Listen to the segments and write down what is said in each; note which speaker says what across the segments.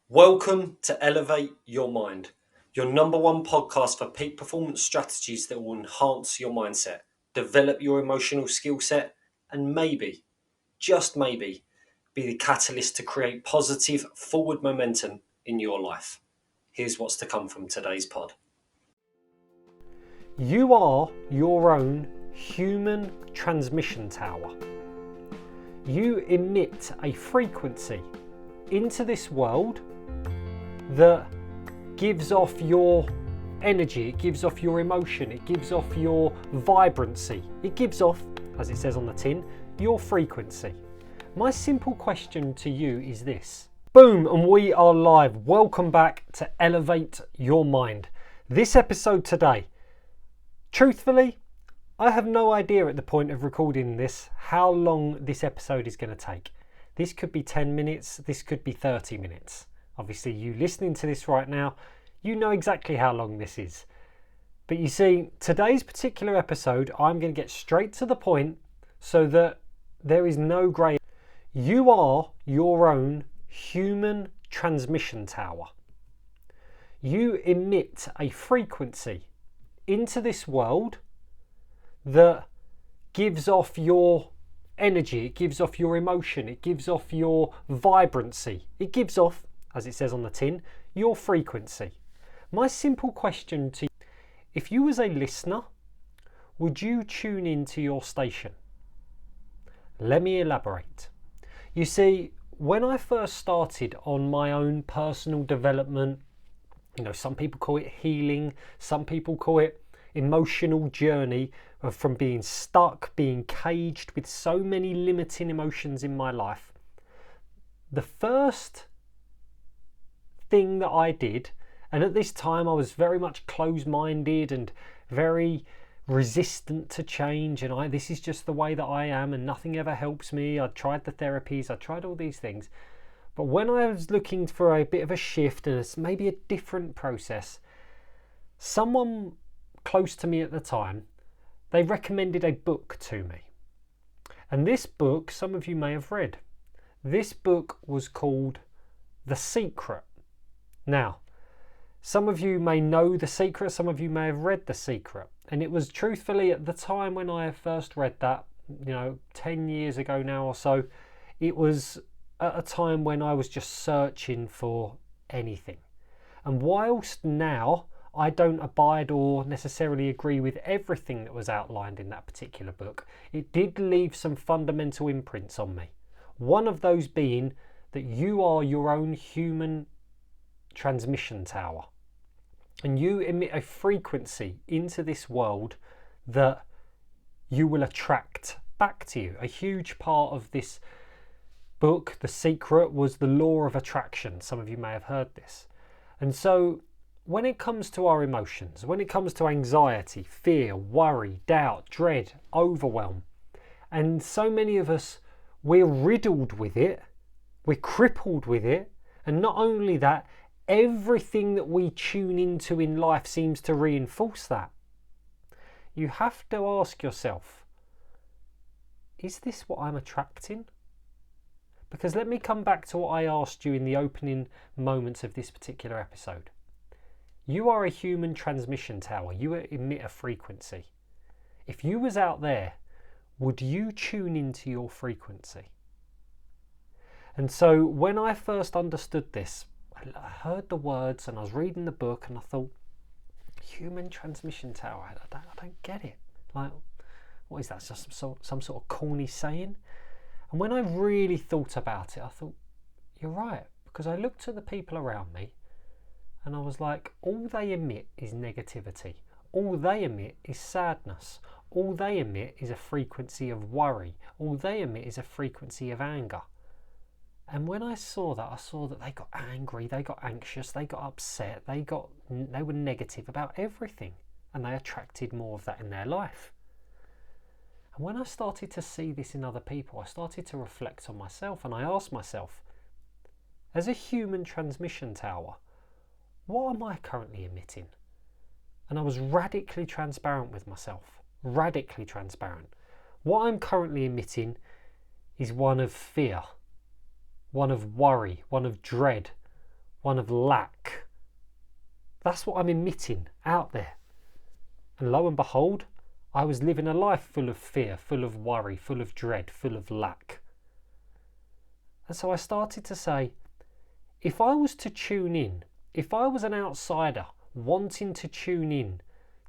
Speaker 1: Welcome to Elevate Your Mind, your number one podcast for peak performance strategies that will enhance your mindset, develop your emotional skill set, and maybe, just maybe, be the catalyst to create positive forward momentum in your life. Here's what's to come from today's pod.
Speaker 2: You are your own human transmission tower. You emit a frequency into this world that gives off your energy, it gives off your emotion, it gives off your vibrancy, it gives off, as it says on the tin, your frequency. My simple question to you is this. Boom, and we are live. Welcome back to Elevate Your Mind. This episode today, truthfully, I have no idea at the point of recording this how long this episode is going to take. This could be 10 minutes, this could be 30 minutes. Obviously, you listening to this right now, you know exactly how long this is. But you see, today's particular episode, I'm going to get straight to the point so that there is no grey. You are your own human transmission tower. You emit a frequency into this world that gives off your energy, it gives off your emotion, it gives off your vibrancy, it gives off, as it says on the tin, your frequency. My simple question to you, if you was a listener, would you tune into your station? Let me elaborate. You see, when I first started on my own personal development, some people call it healing, some people call it emotional journey from being stuck, being caged with so many limiting emotions in my life. The first thing that I did, and at this time I was very much closed-minded and very resistant to change, and this is just the way that I am and nothing ever helps me. I tried the therapies, I tried all these things, but when I was looking for a bit of a shift and maybe a different process, someone close to me at the time, they recommended a book to me. And this book, some of you may have read. This book was called The Secret. Now, some of you may know The Secret, some of you may have read The Secret. And it was truthfully at the time when I first read that, 10 years ago now or so, it was at a time when I was just searching for anything. And whilst now I don't abide or necessarily agree with everything that was outlined in that particular book, it did leave some fundamental imprints on me. One of those being that you are your own human transmission tower. And you emit a frequency into this world that you will attract back to you. A huge part of this book, The Secret, was the law of attraction. Some of you may have heard this. And so when it comes to our emotions, when it comes to anxiety, fear, worry, doubt, dread, overwhelm, and so many of us, we're riddled with it, we're crippled with it, and not only that, everything that we tune into in life seems to reinforce that. You have to ask yourself, is this what I'm attracting? Because let me come back to what I asked you in the opening moments of this particular episode. You are a human transmission tower. You emit a frequency. If you was out there, would you tune into your frequency? And so when I first understood this, I heard the words and I was reading the book and I thought, human transmission tower, I don't get it. Like, what is that? Just some sort of corny saying? And when I really thought about it, I thought, you're right. Because I looked at the people around me and I was like, all they emit is negativity. All they emit is sadness. All they emit is a frequency of worry. All they emit is a frequency of anger. And when I saw that they got angry, they got anxious, they got upset, they were negative about everything, and they attracted more of that in their life. And when I started to see this in other people, I started to reflect on myself, and I asked myself, as a human transmission tower, what am I currently emitting? And I was radically transparent with myself, radically transparent. What I'm currently emitting is one of fear, one of worry, one of dread, one of lack. That's what I'm emitting out there. And lo and behold, I was living a life full of fear, full of worry, full of dread, full of lack. And so I started to say, if I was to tune in, if I was an outsider wanting to tune in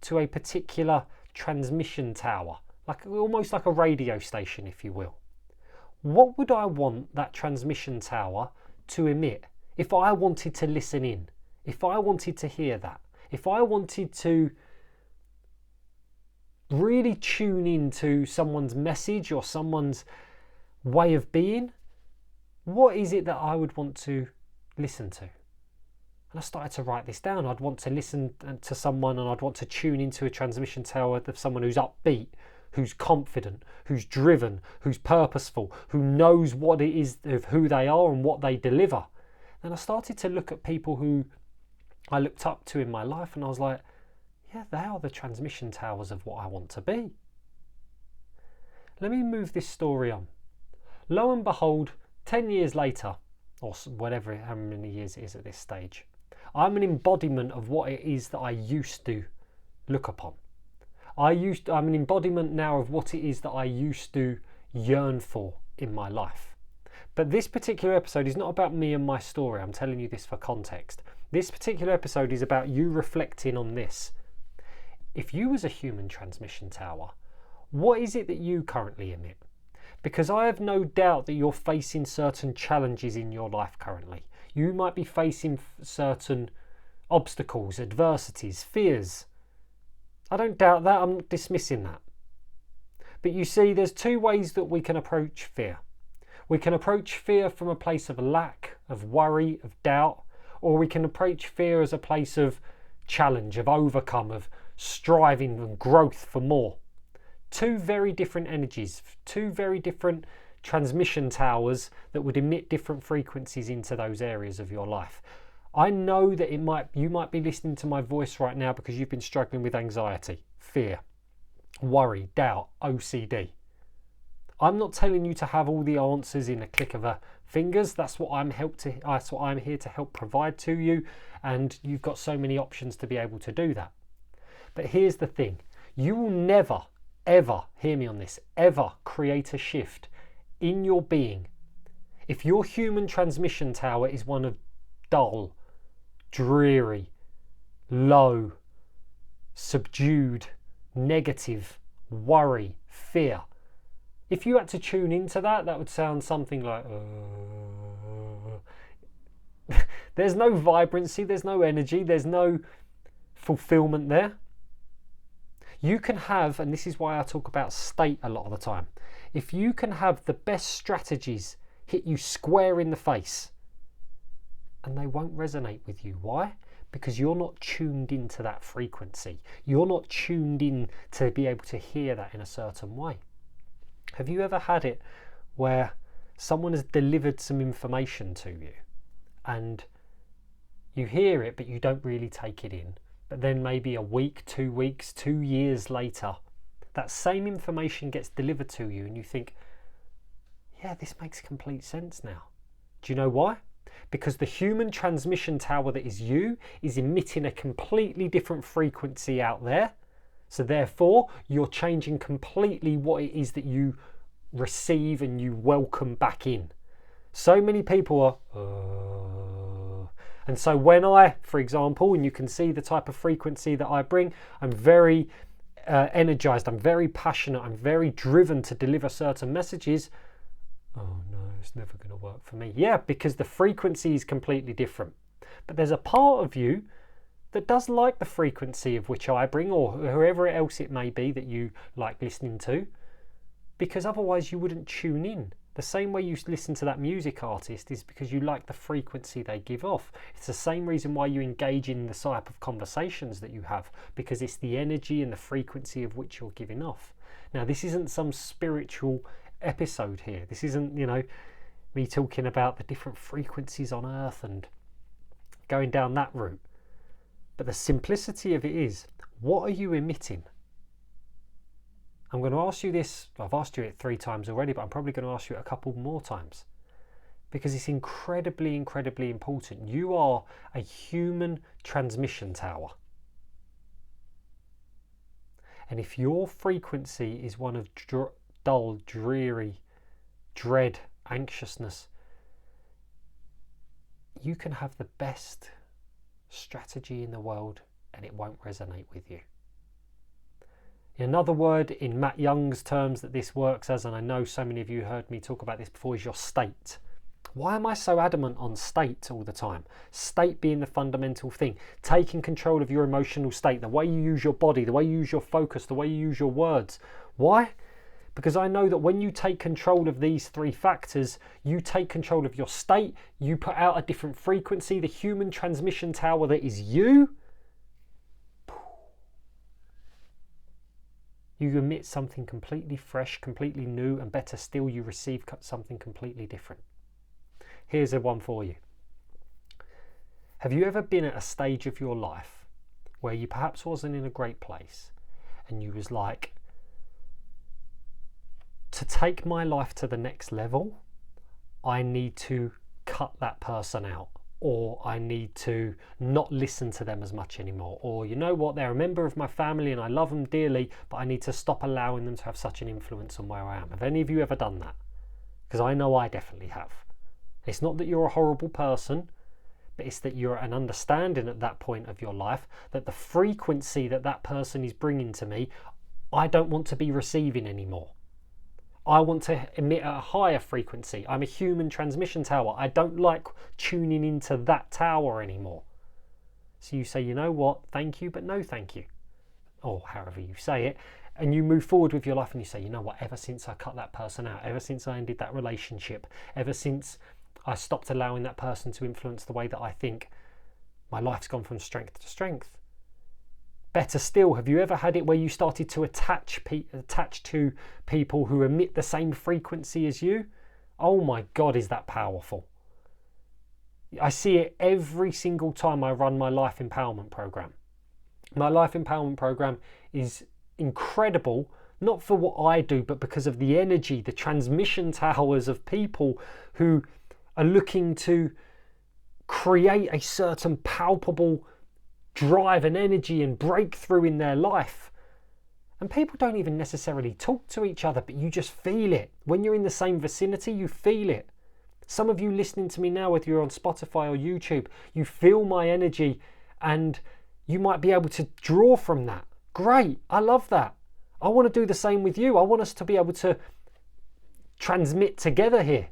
Speaker 2: to a particular transmission tower, almost like a radio station, if you will, what would I want that transmission tower to emit if I wanted to listen in, if I wanted to hear that, if I wanted to really tune into someone's message or someone's way of being? What is it that I would want to listen to? And I started to write this down. I'd want to listen to someone, and I'd want to tune into a transmission tower of someone who's upbeat, who's confident, who's driven, who's purposeful, who knows what it is of who they are and what they deliver. And I started to look at people who I looked up to in my life, and I was like, yeah, they are the transmission towers of what I want to be. Let me move this story on. Lo and behold, 10 years later, or whatever, how many years it is at this stage, I'm an embodiment of what it is that I used to look upon. I'm an embodiment now of what it is that I used to yearn for in my life. But this particular episode is not about me and my story. I'm telling you this for context. This particular episode is about you reflecting on this. If you was a human transmission tower, what is it that you currently emit? Because I have no doubt that you're facing certain challenges in your life currently. You might be facing certain obstacles, adversities, fears. I don't doubt that. I'm not dismissing that. But you see, there's two ways that we can approach fear. We can approach fear from a place of lack, of worry, of doubt, or we can approach fear as a place of challenge, of overcome, of striving and growth for more. Two very different energies, two very different transmission towers that would emit different frequencies into those areas of your life. I know that you might be listening to my voice right now because you've been struggling with anxiety, fear, worry, doubt, OCD. I'm not telling you to have all the answers in a click of a fingers. That's what I'm here to help provide to you, and you've got so many options to be able to do that. But here's the thing, you will never, ever, hear me on this, ever create a shift in your being if your human transmission tower is one of dull, dreary, low, subdued, negative, worry, fear. If you had to tune into that, that would sound something like, there's no vibrancy, there's no energy, there's no fulfillment there. You can have, and this is why I talk about state a lot of the time, if you can have the best strategies hit you square in the face, and they won't resonate with you. Why? Because you're not tuned into that frequency. You're not tuned in to be able to hear that in a certain way. Have you ever had it where someone has delivered some information to you and you hear it but you don't really take it in, but then maybe a week, 2 weeks, 2 years later, that same information gets delivered to you and you think, yeah, this makes complete sense now. Do you know why? Because the human transmission tower that is you is emitting a completely different frequency out there. So therefore, you're changing completely what it is that you receive and you welcome back in. So many people are, and so when I, for example, and you can see the type of frequency that I bring, I'm very energized, I'm very passionate, I'm very driven to deliver certain messages. Oh no, it's never going to work for me. Yeah, because the frequency is completely different. But there's a part of you that does like the frequency of which I bring, or whoever else it may be that you like listening to, because otherwise you wouldn't tune in. The same way you listen to that music artist is because you like the frequency they give off. It's the same reason why you engage in the type of conversations that you have, because it's the energy and the frequency of which you're giving off. Now, this isn't some spiritual episode here. This isn't, me talking about the different frequencies on Earth and going down that route. But the simplicity of it is, what are you emitting? I'm going to ask you this, I've asked you it 3 times already, but I'm probably going to ask you it a couple more times. because it's incredibly, incredibly important. You are a human transmission tower. And if your frequency is one of dull, dreary, dread, anxiousness, you can have the best strategy in the world and it won't resonate with you. Another word in Matt Young's terms that this works as, and I know so many of you heard me talk about this before, is your state. Why am I so adamant on state all the time? State being the fundamental thing. Taking control of your emotional state, the way you use your body, the way you use your focus, the way you use your words. Why? Because I know that when you take control of these three factors, you take control of your state, you put out a different frequency, the human transmission tower that is you. You emit something completely fresh, completely new, and better still, you receive something completely different. Here's a one for you. Have you ever been at a stage of your life where you perhaps wasn't in a great place and you was like, to take my life to the next level, I need to cut that person out, or I need to not listen to them as much anymore, or you know what, they're a member of my family and I love them dearly, but I need to stop allowing them to have such an influence on where I am. Have any of you ever done that? Because I know I definitely have. It's not that you're a horrible person, but it's that you're an understanding at that point of your life that the frequency that that person is bringing to me, I don't want to be receiving anymore. I want to emit at a higher frequency. I'm a human transmission tower. I don't like tuning into that tower anymore. So you say, you know what, thank you, but no thank you. Or however you say it. And you move forward with your life and you say, you know what, ever since I cut that person out, ever since I ended that relationship, ever since I stopped allowing that person to influence the way that I think, my life's gone from strength to strength. Better still, have you ever had it where you started to attach to people who emit the same frequency as you? Oh my God, is that powerful? I see it every single time I run my life empowerment program. My life empowerment program is incredible, not for what I do, but because of the energy, the transmission towers of people who are looking to create a certain palpable drive and energy and breakthrough in their life. And people don't even necessarily talk to each other, but you just feel it. When you're in the same vicinity, you feel it. Some of you listening to me now, whether you're on Spotify or YouTube, you feel my energy and you might be able to draw from that. Great, I love that. I want to do the same with you. I want us to be able to transmit together here.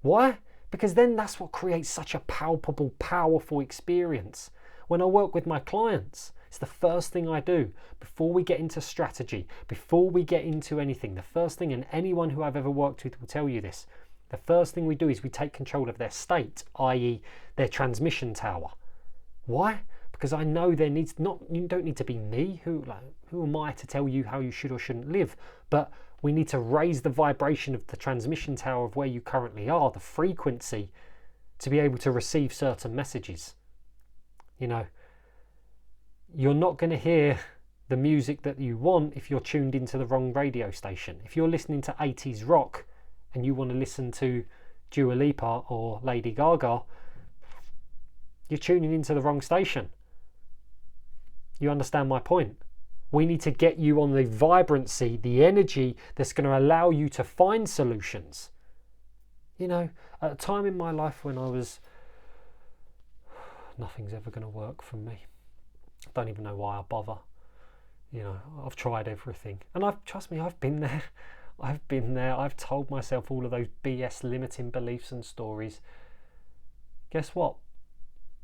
Speaker 2: Why? Because then that's what creates such a palpable, powerful experience. When I work with my clients, it's the first thing I do before we get into strategy, before we get into anything. The first thing, and anyone who I've ever worked with will tell you this, the first thing we do is we take control of their state, i.e. their transmission tower. Why? Because I know there needs not, you don't need to be me, who am I to tell you how you should or shouldn't live, but we need to raise the vibration of the transmission tower of where you currently are, the frequency, to be able to receive certain messages. You know, you're not going to hear the music that you want if you're tuned into the wrong radio station. If you're listening to 80s rock and you want to listen to Dua Lipa or Lady Gaga, you're tuning into the wrong station. You understand my point? We need to get you on the vibrancy, the energy that's going to allow you to find solutions. You know, at a time in my life when I was, nothing's ever going to work for me. I don't even know why I bother. You know, I've tried everything. And trust me, I've been there. I've told myself all of those BS limiting beliefs and stories. Guess what?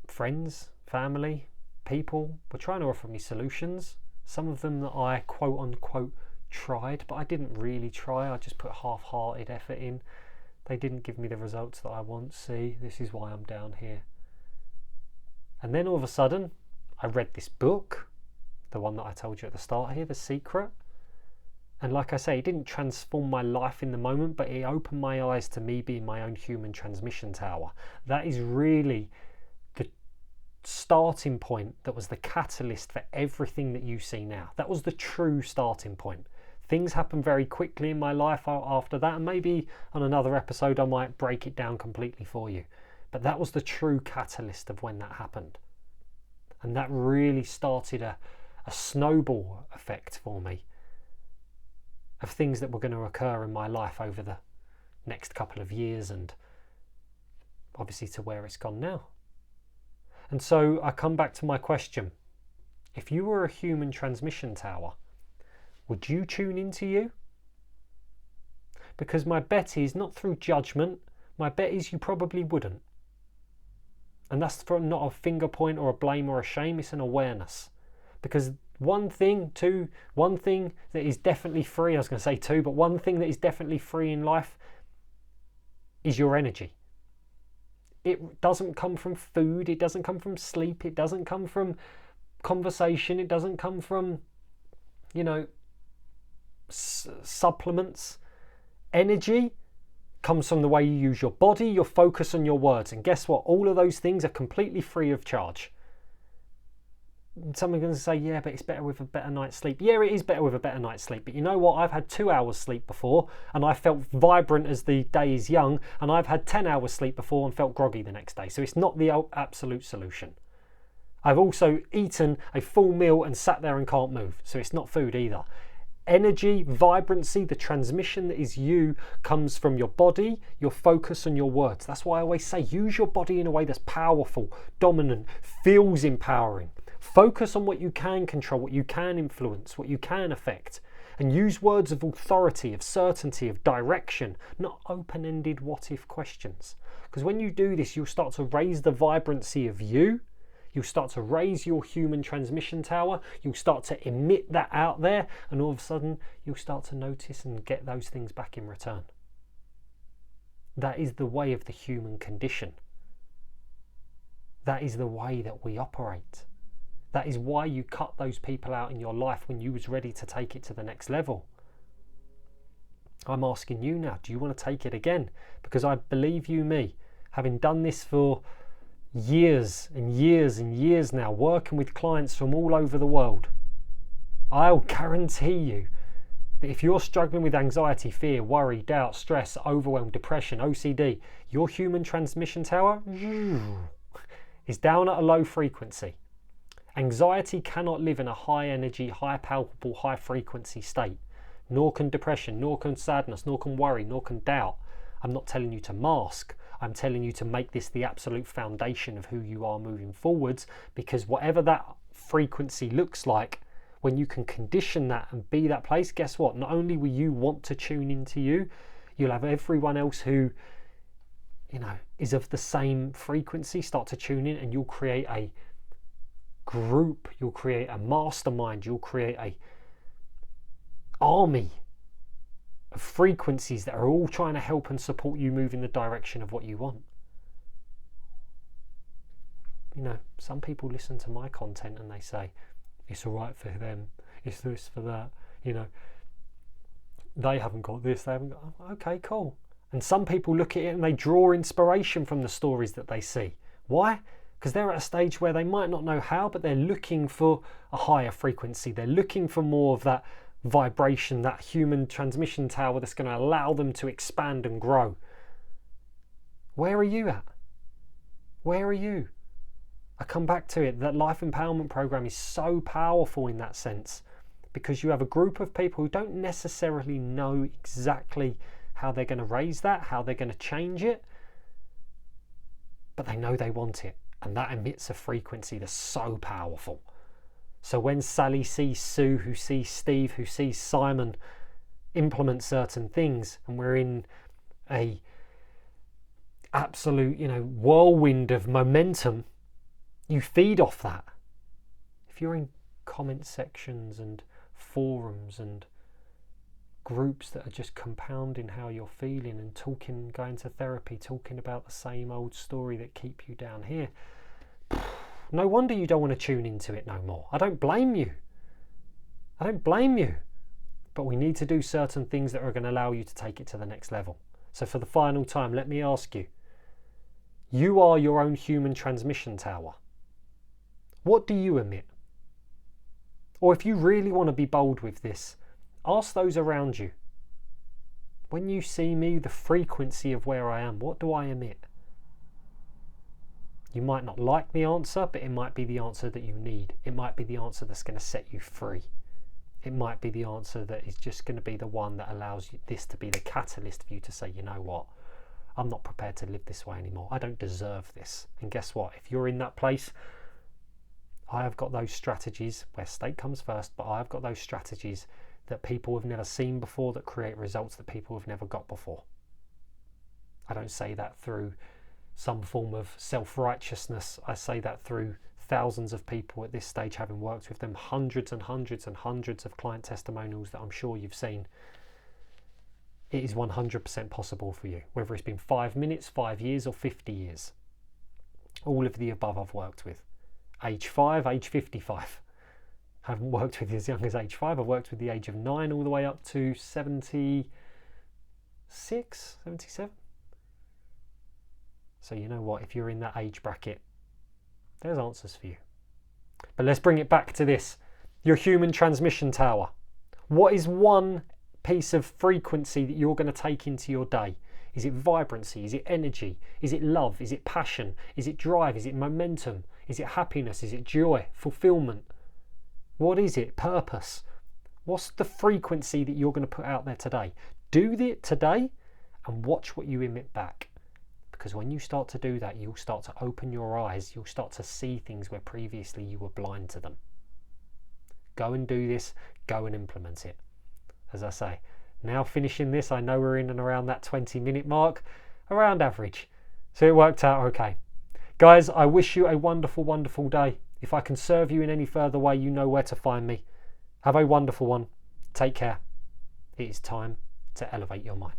Speaker 2: Friends, family, people were trying to offer me solutions. Some of them that I quote unquote tried, but I didn't really try. I just put half-hearted effort in. They didn't give me the results that I want. See, this is why I'm down here. And then all of a sudden, I read this book, the one that I told you at the start here, The Secret. And like I say, it didn't transform my life in the moment, but it opened my eyes to me being my own human transmission tower. That is really the starting point that was the catalyst for everything that you see now. That was the true starting point. Things happen very quickly in my life after that, and maybe on another episode I might break it down completely for you. But that was the true catalyst of when that happened. And that really started a snowball effect for me of things that were going to occur in my life over the next couple of years, and obviously to where it's gone now. And so I come back to my question. If you were a human transmission tower, would you tune into you? Because my bet is, not through judgment, my bet is you probably wouldn't. And that's for not a finger point or a blame or a shame, it's an awareness. Because one thing that is definitely free, I was going to say two, but one thing that is definitely free in life is your energy. It doesn't come from food, it doesn't come from sleep, it doesn't come from conversation, it doesn't come from, supplements. Energy comes from the way you use your body, your focus and your words. And guess what? All of those things are completely free of charge. Someone's going to say, yeah, but it's better with a better night's sleep. Yeah, it is better with a better night's sleep. But you know what? I've had 2 hours sleep before and I felt vibrant as the day is young. And I've had 10 hours sleep before and felt groggy the next day. So it's not the absolute solution. I've also eaten a full meal and sat there and can't move. So it's not food either. Energy, vibrancy, the transmission that is you comes from your body, your focus and your words. That's why I always say use your body in a way that's powerful, dominant, feels empowering. Focus on what you can control, what you can influence, what you can affect. And use words of authority, of certainty, of direction, not open-ended what-if questions. Because when you do this, you'll start to raise the vibrancy of you. You'll start to raise your human transmission tower. You'll start to emit that out there. And all of a sudden, you'll start to notice and get those things back in return. That is the way of the human condition. That is the way that we operate. That is why you cut those people out in your life when you was ready to take it to the next level. I'm asking you now, do you want to take it again? Because I believe you me, having done this for years and years and years now, working with clients from all over the world, I'll guarantee you that if you're struggling with anxiety, fear, worry, doubt, stress, overwhelm, depression, OCD, your human transmission tower is down at a low frequency. Anxiety cannot live in a high energy, high palpable, high frequency state. Nor can depression, nor can sadness, nor can worry, nor can doubt. I'm not telling you to mask. I'm telling you to make this the absolute foundation of who you are moving forwards, because whatever that frequency looks like, when you can condition that and be that place, guess what? Not only will you want to tune into you, you'll have everyone else who, is of the same frequency start to tune in, and you'll create a group, you'll create a mastermind, you'll create a army of frequencies that are all trying to help and support you move in the direction of what you want. Some people listen to my content and they say it's all right for them, it's this for that, they haven't got this, they haven't got, okay, cool. And some people look at it and they draw inspiration from the stories that they see. Why? Because they're at a stage where they might not know how, but they're looking for a higher frequency. They're looking for more of that vibration, that human transmission tower that's going to allow them to expand and grow. Where are you at? Where are you? I come back to it, that life empowerment program is so powerful in that sense, because you have a group of people who don't necessarily know exactly how they're going to raise that, how they're going to change it, but they know they want it. And that emits a frequency that's so powerful. So when Sally sees Sue, who sees Steve, who sees Simon implement certain things, and we're in a absolute, whirlwind of momentum, you feed off that. If you're in comment sections and forums and groups that are just compounding how you're feeling and talking, going to therapy, talking about the same old story that keep you down here, no wonder you don't want to tune into it no more. I don't blame you. But we need to do certain things that are going to allow you to take it to the next level. So for the final time, let me ask you, you are your own human transmission tower. What do you emit? Or if you really want to be bold with this, Ask those around you. When you see me, the frequency of where I am, what do I emit? You might not like the answer, but it might be the answer that you need. It might be the answer that's going to set you free. It might be the answer that is just going to be the one that allows you, this to be the catalyst for you to say, you know what, I'm not prepared to live this way anymore. I don't deserve this. And guess what? If you're in that place, I have got those strategies where state comes first, but I've got those strategies that people have never seen before that create results that people have never got before. I don't say that through some form of self-righteousness. I say that through thousands of people at this stage, having worked with them, hundreds and hundreds and hundreds of client testimonials that I'm sure you've seen. It is 100% possible for you, whether it's been 5 minutes, 5 years or 50 years. All of the above I've worked with. Age 5, age 55. I haven't worked with as young as age 5. I've worked with the age of 9 all the way up to 76, 77. So you know what, if you're in that age bracket, there's answers for you. But let's bring it back to this. Your human transmission tower. What is one piece of frequency that you're going to take into your day? Is it vibrancy? Is it energy? Is it love? Is it passion? Is it drive? Is it momentum? Is it happiness? Is it joy? Fulfillment? What is it? Purpose? What's the frequency that you're going to put out there today? Do it today and watch what you emit back. Because when you start to do that, you'll start to open your eyes. You'll start to see things where previously you were blind to them. Go and do this. Go and implement it. As I say, now finishing this, I know we're in and around that 20-minute mark, around average. So it worked out okay. Guys, I wish you a wonderful, wonderful day. If I can serve you in any further way, you know where to find me. Have a wonderful one. Take care. It is time to elevate your mind.